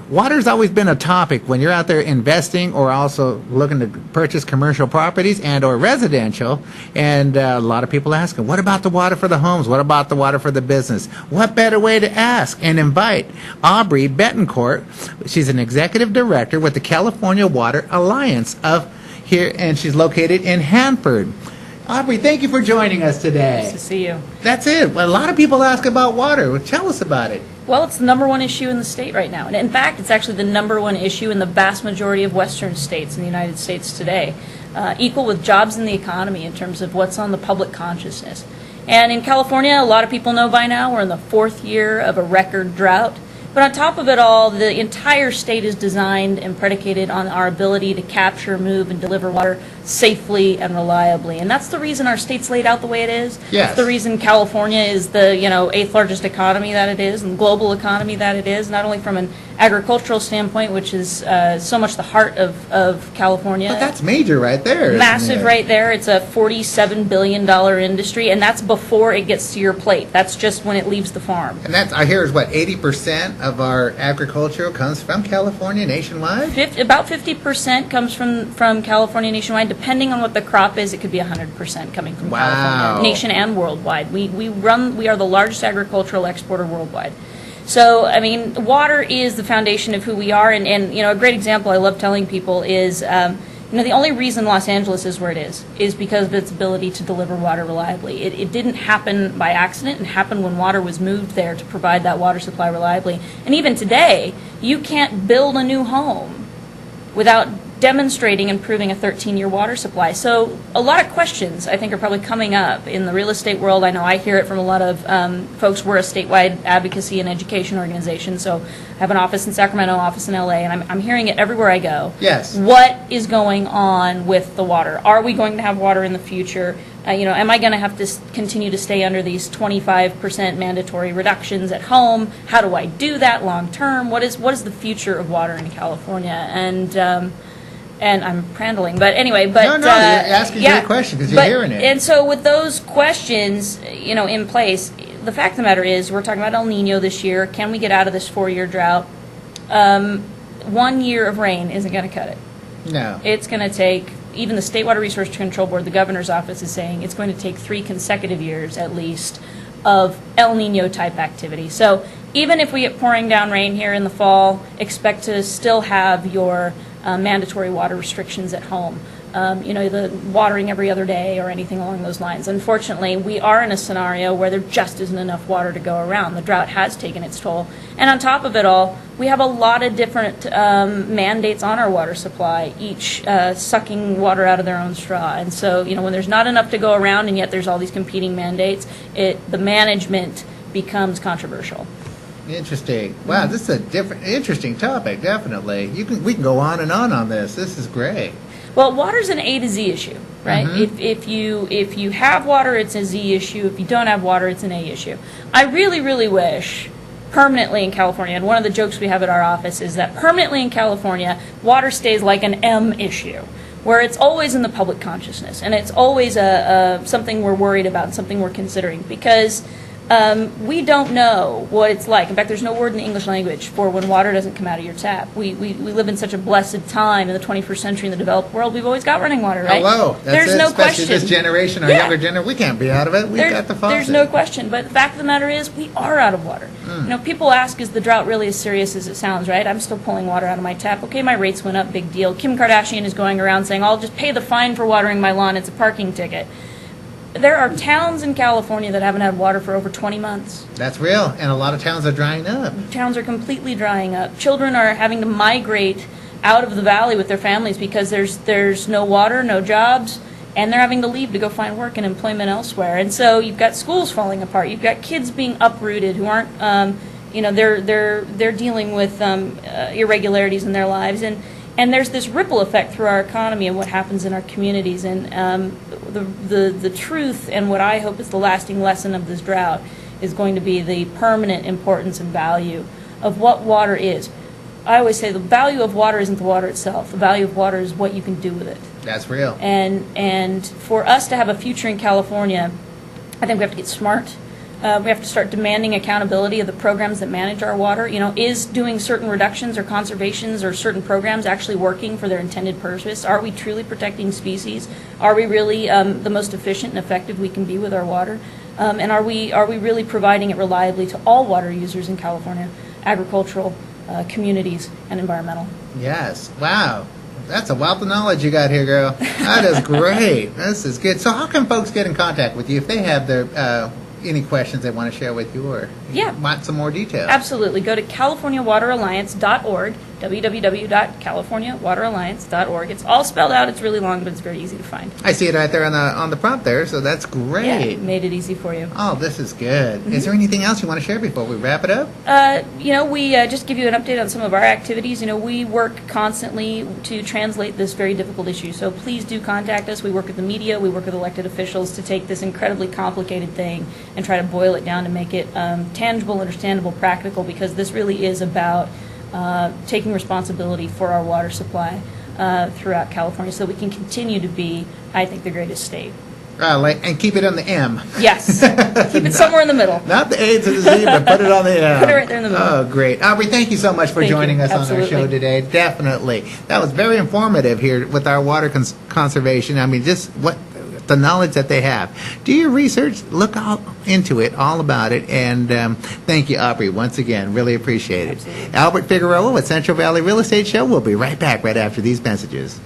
Water's always been a topic when you're out there investing or also looking to purchase commercial properties and or residential. And a lot of people asking, what about the water for the homes? What about the water for the business? What better way to ask and invite Aubrey Bettencourt? She's an executive director with the California Water Alliance of here, and she's located in Hanford. Aubrey, thank you for joining us today. Nice to see you. That's it. Well, a lot of people ask about water. Well, tell us about it. Well, it's the number one issue in the state right now. And in fact, it's actually the number one issue in the vast majority of western states in the United States today, equal with jobs in the economy in terms of what's on the public consciousness. And in California, a lot of people know by now, we're in the 4th year of a record drought. But on top of it all, the entire state is designed and predicated on our ability to capture, move, and deliver water safely and reliably. And that's the reason our state's laid out the way it is. Yes. It's the reason California is the 8th largest economy that it is, and global economy that it is, not only from an agricultural standpoint, which is so much the heart of California. But that's major right there. Isn't Massive it? right there. It's a $47 billion industry, and that's before it gets to your plate. That's just when it leaves the farm. And that's, I hear, is what, 80% of our agriculture comes from California nationwide? About 50% comes from California nationwide. Depending on what the crop is, it could be 100% coming from Wow. California, nation and worldwide. We are the largest agricultural exporter worldwide. So, I mean, water is the foundation of who we are, and a great example I love telling people is, the only reason Los Angeles is where it is because of its ability to deliver water reliably. It didn't happen by accident. It happened when water was moved there to provide that water supply reliably. And even today, you can't build a new home without demonstrating and proving a 13-year water supply. So a lot of questions, I think, are probably coming up in the real estate world. I know I hear it from a lot of folks. We're a statewide advocacy and education organization, so I have an office in Sacramento, office in LA, and I'm hearing it everywhere I go. Yes. What is going on with the water? Are we going to have water in the future? Am I going to have to continue to stay under these 25% mandatory reductions at home? How do I do that long term? What is the future of water in California? And I'm prandling, but anyway, No, you're asking a great question because you're hearing it. And so with those questions, in place, the fact of the matter is we're talking about El Nino this year. Can we get out of this 4-year drought? 1 year of rain isn't going to cut it. No. It's going to take, even the State Water Resource Control Board, the governor's office is saying it's going to take 3 consecutive years at least of El Nino type activity. So even if we get pouring down rain here in the fall, expect to still have your mandatory water restrictions at home. The watering every other day or anything along those lines. Unfortunately, we are in a scenario where there just isn't enough water to go around. The drought has taken its toll. And on top of it all, we have a lot of different mandates on our water supply, each sucking water out of their own straw. And so, when there's not enough to go around and yet there's all these competing mandates, the management becomes controversial. Interesting. Wow, this is a interesting topic, definitely. We can go on on this. This is great. Well, water's an A to Z issue, right? Mm-hmm. If you have water, it's a Z issue. If you don't have water, it's an A issue. I really, really wish permanently in California, and one of the jokes we have at our office is that permanently in California, water stays like an M issue, where it's always in the public consciousness, and it's always something we're worried about and something we're considering, because we don't know what it's like. In fact, there's no word in the English language for when water doesn't come out of your tap. We live in such a blessed time in the 21st century in the developed world. We've always got running water, right? Hello. That's there's it. no Especially question. this generation, our younger generation, we can't be out of it. We've got the faucet. There's no question. But the fact of the matter is, we are out of water. People ask, is the drought really as serious as it sounds, right? I'm still pulling water out of my tap. Okay, my rates went up, big deal. Kim Kardashian is going around saying, I'll just pay the fine for watering my lawn. It's a parking ticket. There are towns in California that haven't had water for over 20 months. That's real, and a lot of towns are drying up. Towns are completely drying up. Children are having to migrate out of the valley with their families because there's no water, no jobs, and they're having to leave to go find work and employment elsewhere. And so you've got schools falling apart. You've got kids being uprooted who aren't, they're dealing with irregularities in their lives, and there's this ripple effect through our economy and what happens in our communities. And the truth and what I hope is the lasting lesson of this drought is going to be the permanent importance and value of what water is. I always say the value of water isn't the water itself. The value of water is what you can do with it. That's real. And for us to have a future in California, I think we have to get smart. We have to start demanding accountability of the programs that manage our water. Is doing certain reductions or conservations or certain programs actually working for their intended purpose? Are we truly protecting species? Are we really the most efficient and effective we can be with our water? And are we really providing it reliably to all water users in California, agricultural, communities, and environmental? Yes. Wow. That's a wealth of knowledge you got here, girl. That is great. This is good. So how can folks get in contact with you if they have their any questions they want to share with you or want some more details? Absolutely. Go to CaliforniaWaterAlliance.org, www.californiawateralliance.org. It's all spelled out. It's really long, but it's very easy to find. I see it right there on the prompt there, so that's great. Yeah, made it easy for you. Oh, this is good. Mm-hmm. Is there anything else you want to share before we wrap it up? We just give you an update on some of our activities. We work constantly to translate this very difficult issue. So please do contact us. We work with the media. We work with elected officials to take this incredibly complicated thing and try to boil it down to make it tangible, understandable, practical, because this really is about taking responsibility for our water supply throughout California so we can continue to be, I think, the greatest state. And keep it on the M. Yes. Keep it somewhere in the middle. Not the A to the Z, but put it on the M. Put it right there in the middle. Oh, great. Aubrey, thank you so much for joining us Absolutely. on our show today. Definitely. That was very informative here with our water conservation. I mean, just what the knowledge that they have. Do your research, look into it, all about it, and thank you, Aubrey, once again. Really appreciate it. Absolutely. Albert Figueroa with Central Valley Real Estate Show. We'll be right back right after these messages.